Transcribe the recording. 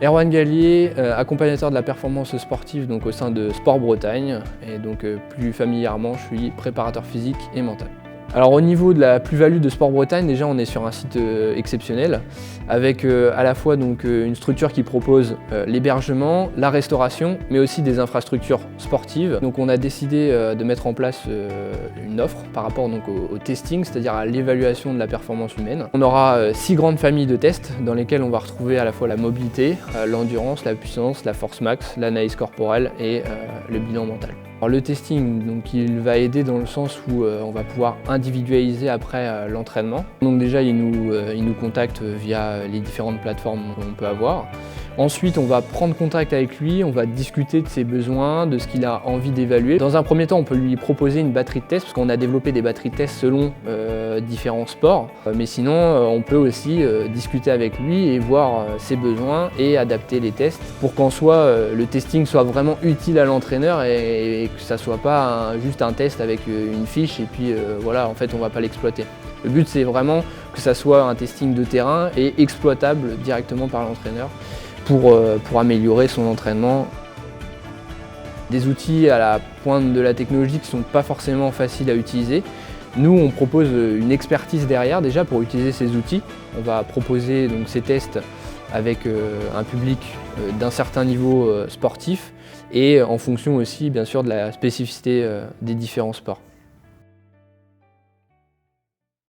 Erwan Gallier, accompagnateur de la performance sportive donc au sein de Sport Bretagne, et donc plus familièrement je suis préparateur physique et mental. Alors au niveau de la plus-value de Sport Bretagne, déjà on est sur un site exceptionnel avec à la fois donc, une structure qui propose l'hébergement, la restauration, mais aussi des infrastructures sportives. Donc on a décidé de mettre en place une offre par rapport donc, au testing, c'est-à-dire à l'évaluation de la performance humaine. On aura 6 grandes familles de tests dans lesquelles on va retrouver à la fois la mobilité, l'endurance, la puissance, la force max, l'analyse corporelle et le bilan mental. Alors, le testing, donc, il va aider dans le sens où on va pouvoir individualiser après l'entraînement. Donc déjà, il nous contacte via les différentes plateformes qu'on peut avoir. Ensuite, on va prendre contact avec lui, on va discuter de ses besoins, de ce qu'il a envie d'évaluer. Dans un premier temps, on peut lui proposer une batterie de tests, parce qu'on a développé des batteries de tests selon différents sports. Mais sinon, on peut aussi discuter avec lui et voir ses besoins et adapter les tests pour qu'en soit le testing soit vraiment utile à l'entraîneur et que ça soit pas juste un test avec une fiche et puis voilà, en fait, on va pas l'exploiter. Le but, c'est vraiment que ça soit un testing de terrain et exploitable directement par l'entraîneur pour améliorer son entraînement. Des outils à la pointe de la technologie qui ne sont pas forcément faciles à utiliser. Nous, on propose une expertise derrière déjà pour utiliser ces outils. On va proposer donc, ces tests avec un public d'un certain niveau sportif et en fonction aussi bien sûr de la spécificité des différents sports.